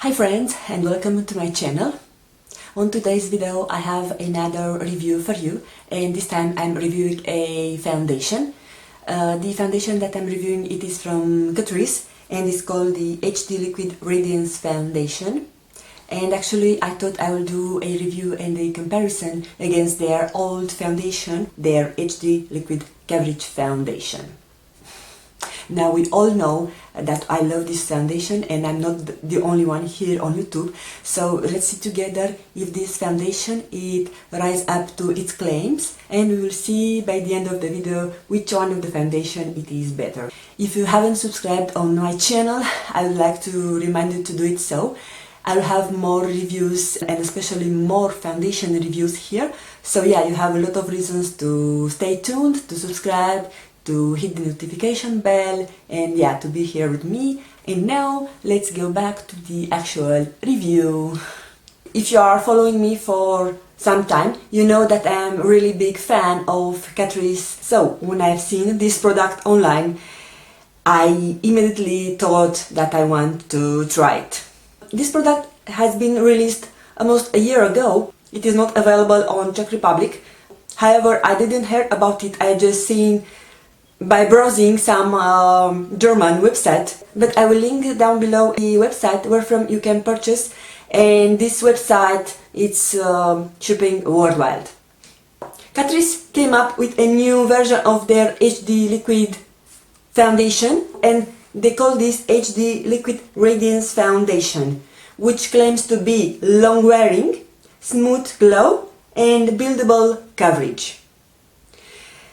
Hi friends, and welcome to my channel. On today's video I have another review for you, and this time I'm reviewing a foundation. The foundation that I'm reviewing, it is from Catrice and it's called the HD Liquid Radiance Foundation. And actually I thought I will do a review and a comparison against their old foundation, their HD Liquid Coverage foundation. Now we all know that I love this foundation and I'm not the only one here on YouTube. So let's see together if this foundation it rise up to its claims, and we will see by the end of the video which one of the foundation it is better. If you haven't subscribed on my channel, I would like to remind you to do it so. I'll have more reviews and especially more foundation reviews here. So yeah, you have a lot of reasons to stay tuned, to subscribe, to hit the notification bell, and yeah, to be here with me. And now let's go back to the actual review. If you are following me for some time, you know that I'm a really big fan of Catrice. So when I've seen this product online, I immediately thought that I want to try it. This product has been released almost a year ago. It is not available on Czech Republic. However, I didn't hear about it. I just seen by browsing some German website, but I will link down below the website where from you can purchase, and this website it's shipping worldwide. Catrice came up with a new version of their HD Liquid Foundation, and they call this HD Liquid Radiance Foundation, which claims to be long wearing, smooth glow and buildable coverage.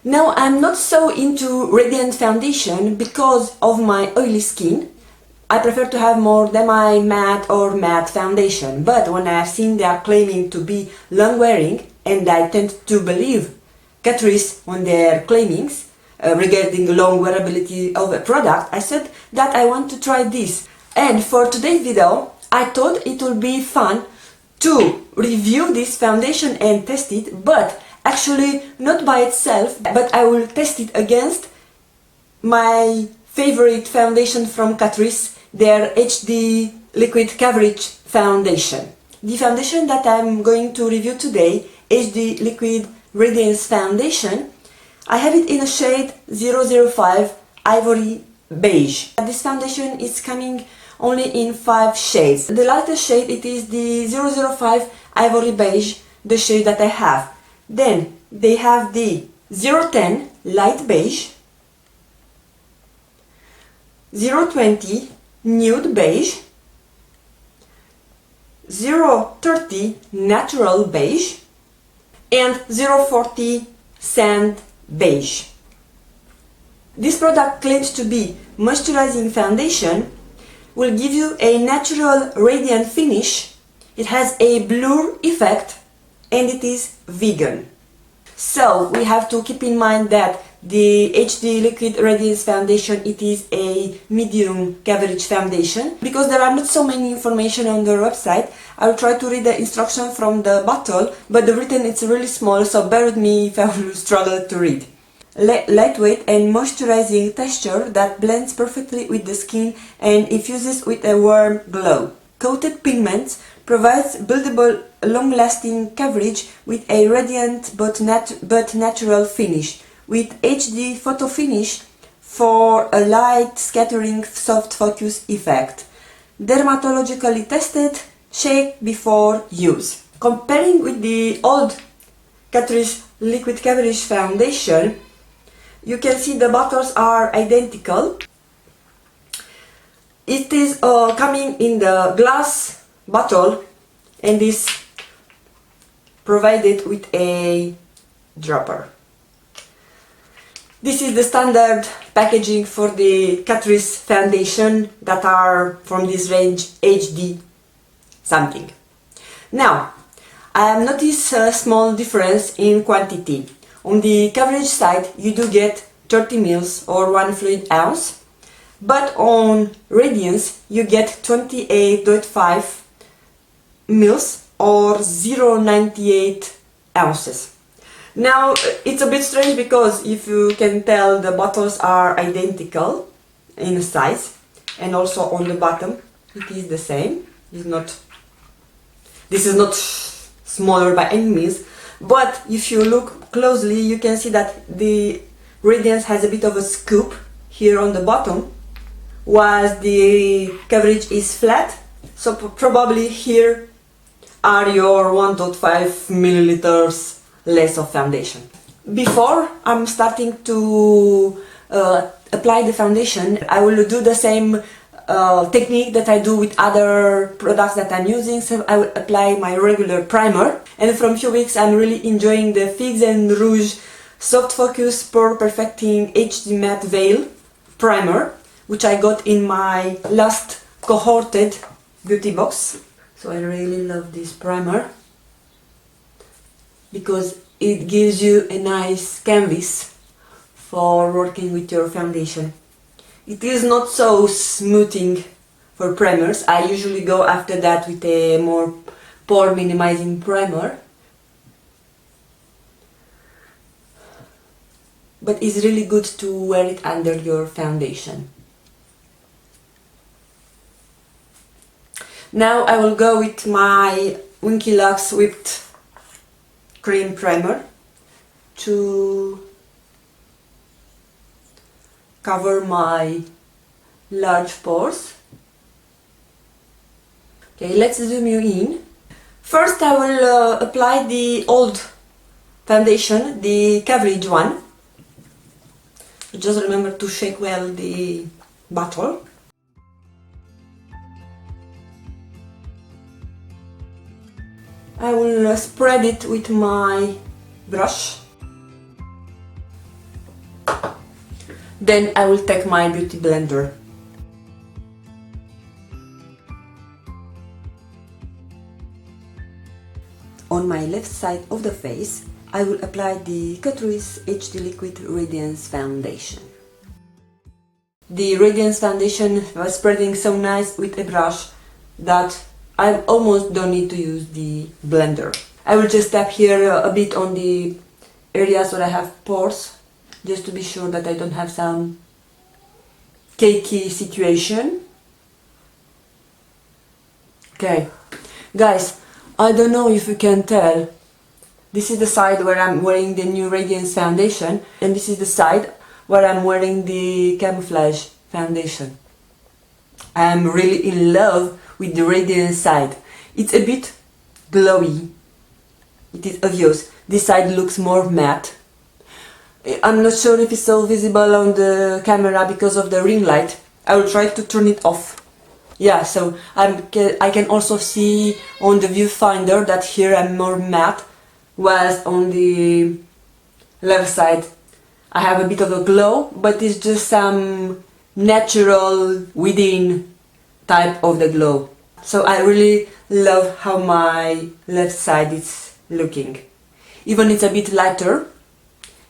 Now I'm not so into radiant foundation because of my oily skin. I prefer to have more demi-matte or matte foundation, but when I've seen they are claiming to be long wearing, and I tend to believe Catrice on their claimings regarding long wearability of a product, I said that I want to try this. And for today's video I thought it would be fun to review this foundation and test it, but actually not by itself, but I will test it against my favorite foundation from Catrice, their HD Liquid Coverage foundation. The foundation that I'm going to review today, HD Liquid Radiance Foundation, I have it in a shade 005 Ivory Beige. This foundation is coming only in 5 shades. The lightest shade it is the 005 Ivory Beige, the shade that I have. Then they have the 010 Light Beige, 020 Nude Beige, 030 Natural Beige, and 040 Sand Beige. This product claims to be moisturizing foundation, will give you a natural radiant finish, it has a blur effect, and it is vegan. So we have to keep in mind that the HD Liquid Radiance Foundation, it is a medium coverage foundation. Because there are not so many information on their website, I will try to read the instruction from the bottle, but the written it's really small, so bear with me if I will struggle to read. Lightweight and moisturizing texture that blends perfectly with the skin and infuses with a warm glow. Coated pigments provides buildable, long-lasting coverage with a radiant but natural finish, with HD photo finish for a light scattering soft focus effect. Dermatologically tested, shake before use. Comparing with the old Catrice Liquid Coverage foundation, you can see the bottles are identical. It is coming in the glass bottle and is provided with a dropper. This is the standard packaging for the Catrice foundation that are from this range HD something. Now, I have noticed a small difference in quantity. On the coverage side you do get 30 ml or 1 fluid ounce, but on Radiance you get 28.5 ml or 0.98 ounces. Now it's a bit strange because if you can tell the bottles are identical in size, and also on the bottom it is the same. This is not smaller by any means, but if you look closely you can see that the Radiance has a bit of a scoop here on the bottom, whilst the coverage is flat. So probably here are your 1.5 milliliters less of foundation. Before I'm starting to apply the foundation, I will do the same technique that I do with other products that I'm using. So I will apply my regular primer, and from a few weeks I'm really enjoying the Figs and Rouge Soft Focus Pore Perfecting HD Matte Veil Primer, which I got in my last cohorted beauty box. So I really love this primer because it gives you a nice canvas for working with your foundation. It is not so smoothing for primers. I usually go after that with a more pore minimizing primer, but it's really good to wear it under your foundation. Now I will go with my Winky Lux Whipped Cream Primer to cover my large pores. Okay, let's zoom you in. First I will apply the old foundation, the coverage one. Just remember to shake well the bottle. I will spread it with my brush. Then I will take my beauty blender. On my left side of the face, I will apply the Catrice HD Liquid Radiance Foundation. The Radiance Foundation was spreading so nice with a brush that I almost don't need to use the blender. I will just tap here a bit on the areas where I have pores, just to be sure that I don't have some cakey situation. Okay, guys, I don't know if you can tell. This is the side where I'm wearing the new Radiance Foundation, and this is the side where I'm wearing the Camouflage Foundation. I'm really in love with the Radiance side. It's a bit glowy. It is obvious. This side looks more matte. I'm not sure if it's so visible on the camera because of the ring light. I will try to turn it off. Yeah, so I can also see on the viewfinder that here I'm more matte, whilst on the left side I have a bit of a glow, but it's just some natural within type of the glow. So I really love how my left side is looking. Even it's a bit lighter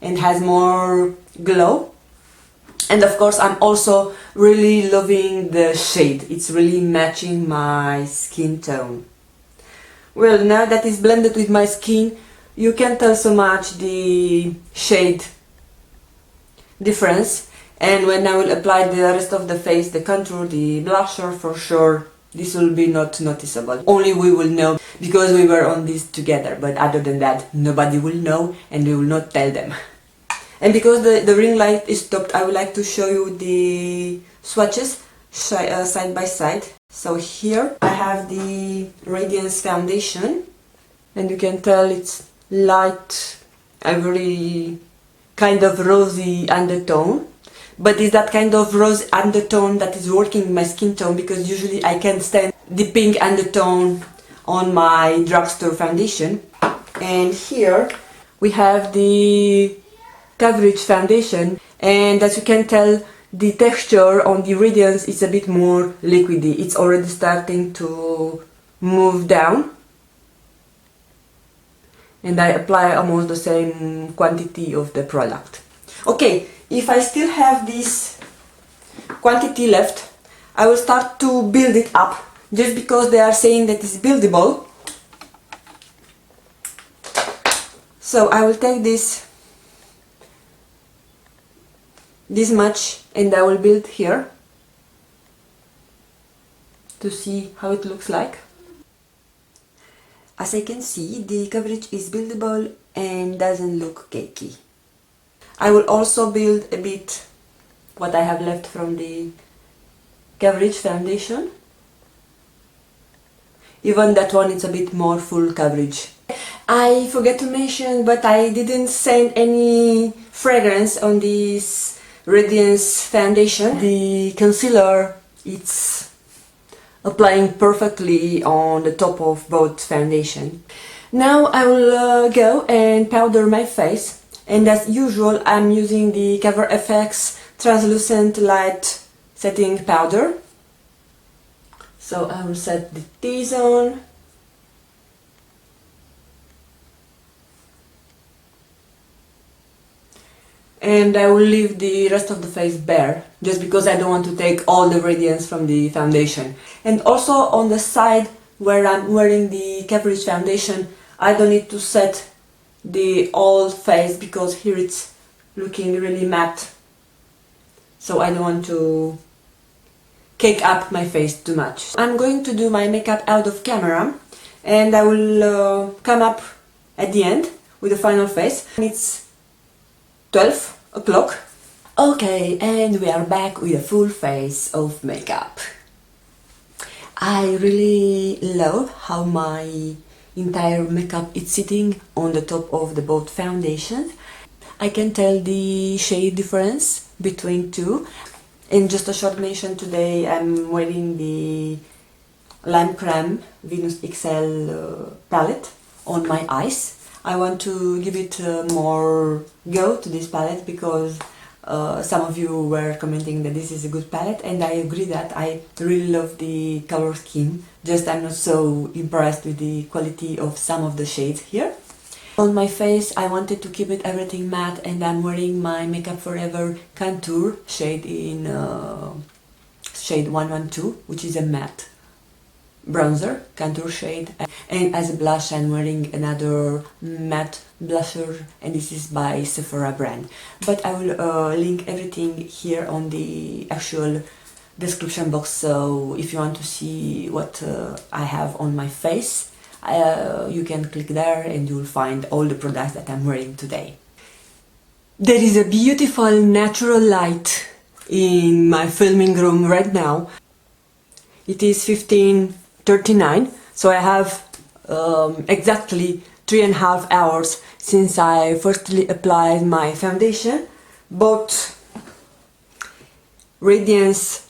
and has more glow. And of course I'm also really loving the shade. It's really matching my skin tone. Well, now that it's blended with my skin, you can tell so much the shade difference. And when I will apply the rest of the face, the contour, the blusher, for sure this will be not noticeable. Only we will know because we were on this together, but other than that nobody will know and we will not tell them. And because the ring light is stopped, I would like to show you the swatches side by side. So here I have the Radiance Foundation, and you can tell it's light ivory, kind of rosy undertone. But it's that kind of rose undertone that is working in my skin tone, because usually I can't stand the pink undertone on my drugstore foundation. And here we have the Coverage Foundation, and as you can tell, the texture on the Radiance is a bit more liquidy. It's already starting to move down, and I apply almost the same quantity of the product. Okay, if I still have this quantity left, I will start to build it up, just because they are saying that it's buildable. So I will take this much and I will build here to see how it looks like. As I can see, the coverage is buildable and doesn't look cakey. I will also build a bit what I have left from the coverage foundation. Even that one is a bit more full coverage. I forgot to mention, but I didn't send any fragrance on this Radiance Foundation. The concealer, it's applying perfectly on the top of both foundation. Now I will go and powder my face, and as usual I'm using the Cover FX Translucent Light Setting Powder. So I will set the T-zone. And I will leave the rest of the face bare, just because I don't want to take all the radiance from the foundation. And also on the side where I'm wearing the coverage foundation, I don't need to set the whole face because here it's looking really matte. So I don't want to cake up my face too much. I'm going to do my makeup out of camera, and I will come up at the end with the final face. It's 12 o'clock. Okay, and we are back with a full face of makeup. I really love how my entire makeup is sitting on the top of the both foundations. I can tell the shade difference between two. And just a short mention, today I'm wearing the Lime Creme Venus XL palette on my eyes. I want to give it more go to this palette because some of you were commenting that this is a good palette, and I agree that I really love the color scheme. Just I'm not so impressed with the quality of some of the shades here. On my face I wanted to keep it everything matte, and I'm wearing my Makeup Forever Contour shade in shade 112, which is a matte bronzer contour shade. And as a blush I'm wearing another matte blusher, and this is by Sephora brand. But I will link everything here on the actual description box, so if you want to see what I have on my face, you can click there and you'll find all the products that I'm wearing today. There is a beautiful natural light in my filming room right now. It is 15:39, so I have exactly 3.5 hours since I firstly applied my foundation, both Radiance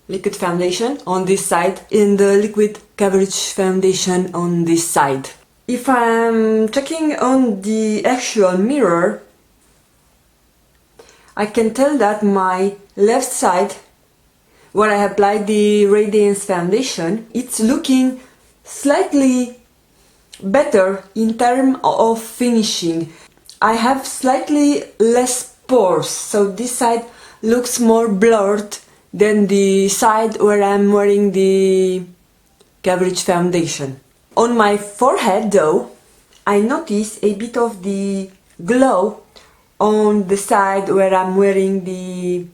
Liquid Foundation on this side and the Liquid Coverage Foundation on this side. If I'm checking on the actual mirror, I can tell that my left side, where I applied the Radiance Foundation, it's looking slightly better in terms of finishing. I have slightly less pores, so this side looks more blurred than the side where I'm wearing the coverage foundation. On my forehead though, I notice a bit of the glow on the side where I'm wearing the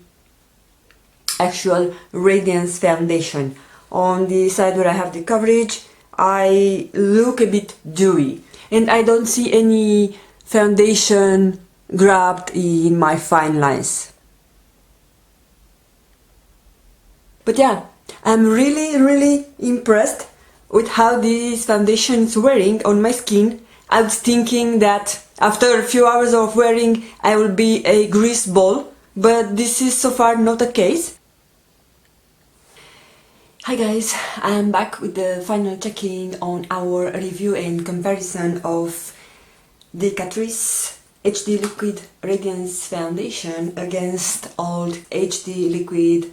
actual Radiance Foundation. On the side where I have the coverage, I look a bit dewy, and I don't see any foundation grabbed in my fine lines. But yeah, I'm really impressed with how this foundation is wearing on my skin. I was thinking that after a few hours of wearing I will be a grease ball, but this is so far not the case. Hi guys, I'm back with the final checking on our review and comparison of the Catrice HD Liquid Radiance Foundation against old HD Liquid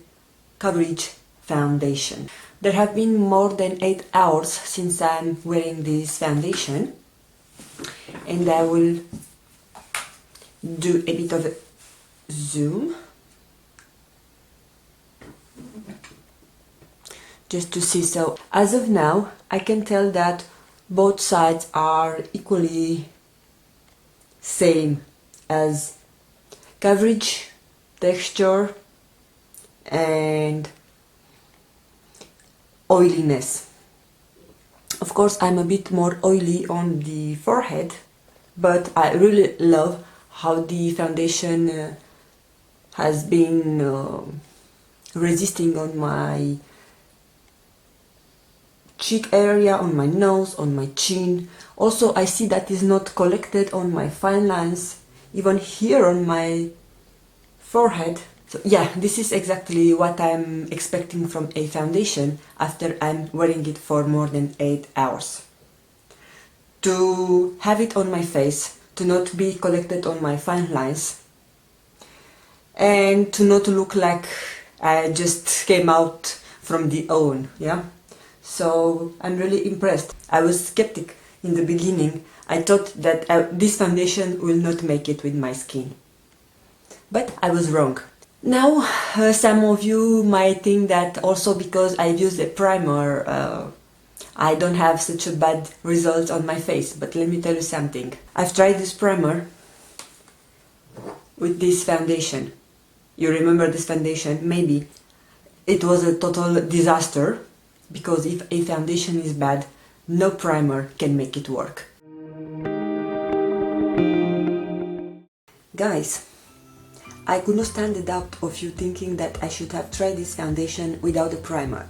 Coverage Foundation. There have been more than 8 hours since I'm wearing this foundation, and I will do a bit of a zoom just to see. So as of now I can tell that both sides are equally same as coverage, texture and oiliness. Of course, I'm a bit more oily on the forehead, but I really love how the foundation has been resisting on my cheek area, on my nose, on my chin. Also, I see that is not collected on my fine lines, even here on my forehead. So yeah, this is exactly what I'm expecting from a foundation after I'm wearing it for more than 8 hours. To have it on my face, to not be collected on my fine lines, and to not look like I just came out from the oven, yeah? So I'm really impressed. I was skeptic in the beginning. I thought that this foundation will not make it with my skin. But I was wrong. Now, some of you might think that also because I've used a primer, I don't have such a bad result on my face. But let me tell you something. I've tried this primer with this foundation. You remember this foundation? Maybe. It was a total disaster, because if a foundation is bad, no primer can make it work. Guys, I could not stand the doubt of you thinking that I should have tried this foundation without a primer.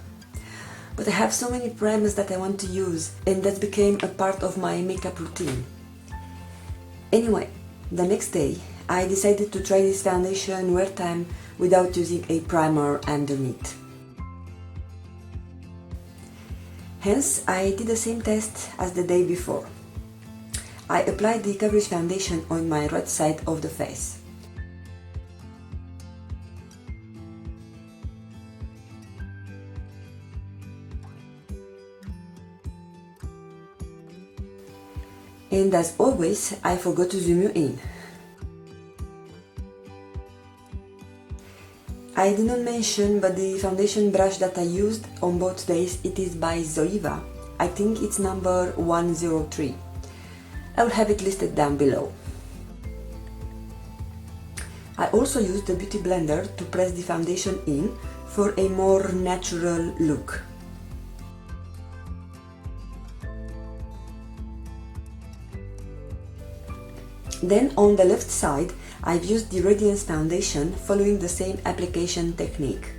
But I have so many primers that I want to use, and that became a part of my makeup routine. Anyway, the next day I decided to try this foundation wear time without using a primer underneath. Hence, I did the same test as the day before. I applied the coverage foundation on my right side of the face. And as always, I forgot to zoom you in. I did not mention, but the foundation brush that I used on both days, it is by Zoeva. I think it's number 103. I'll have it listed down below. I also used the beauty blender to press the foundation in for a more natural look. Then on the left side, I've used the Radiance Foundation following the same application technique.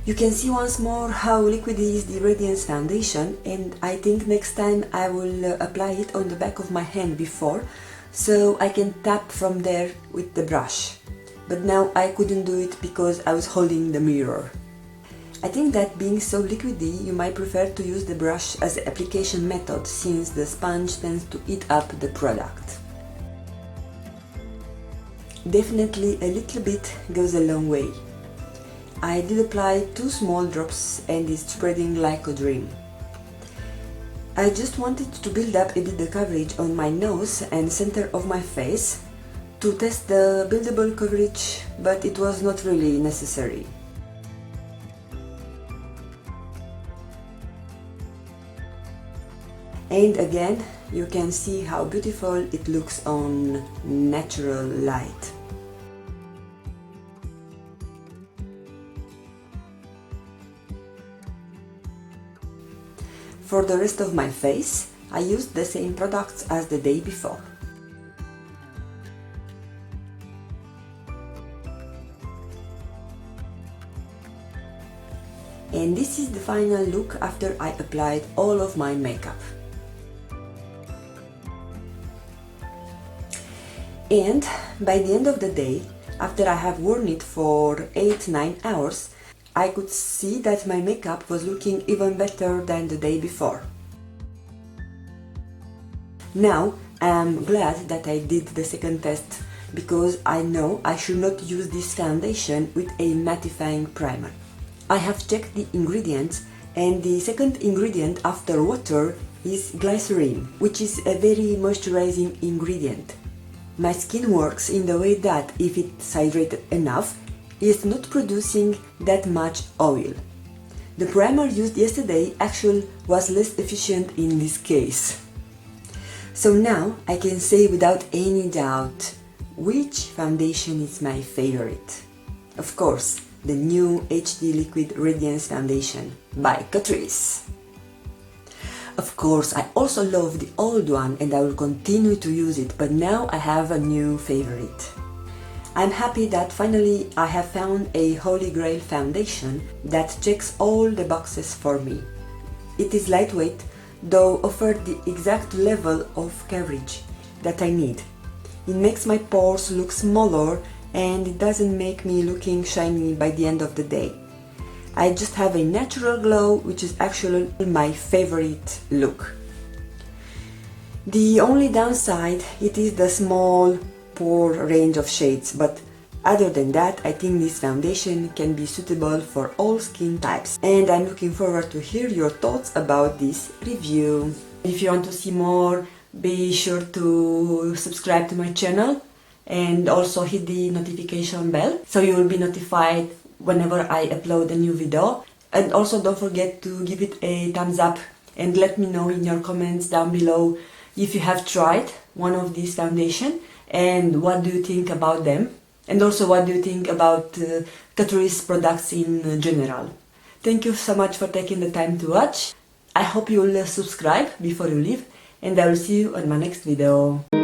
You can see once more how liquidy is the Radiance Foundation, and I think next time I will apply it on the back of my hand before, so I can tap from there with the brush. But now I couldn't do it because I was holding the mirror. I think that being so liquidy, you might prefer to use the brush as the application method, since the sponge tends to eat up the product. Definitely a little bit goes a long way. I did apply 2 small drops and it's spreading like a dream. I just wanted to build up a bit the coverage on my nose and center of my face to test the buildable coverage, but it was not really necessary. And again, you can see how beautiful it looks on natural light. For the rest of my face, I used the same products as the day before. And this is the final look after I applied all of my makeup. And by the end of the day, after I have worn it for 8-9 hours, I could see that my makeup was looking even better than the day before. Now I'm glad that I did the second test, because I know I should not use this foundation with a mattifying primer. I have checked the ingredients, and the second ingredient after water is glycerin, which is a very moisturizing ingredient. My skin works in the way that if it's hydrated enough, it's not producing that much oil. The primer used yesterday actually was less efficient in this case. So now I can say without any doubt which foundation is my favorite. Of course, the new HD Liquid Radiance Foundation by Catrice. Of course, I also love the old one and I will continue to use it, but now I have a new favorite. I'm happy that finally I have found a holy grail foundation that checks all the boxes for me. It is lightweight, though offers the exact level of coverage that I need. It makes my pores look smaller and it doesn't make me looking shiny by the end of the day. I just have a natural glow, which is actually my favorite look. The only downside, it is the small pore range of shades, but other than that, I think this foundation can be suitable for all skin types. And I'm looking forward to hear your thoughts about this review. If you want to see more, be sure to subscribe to my channel and also hit the notification bell so you will be notified whenever I upload a new video. And also don't forget to give it a thumbs up and let me know in your comments down below if you have tried one of these foundations and what do you think about them, and also what do you think about Catrice products in general. Thank you so much for taking the time to watch. I hope you will subscribe before you leave, and I will see you on my next video.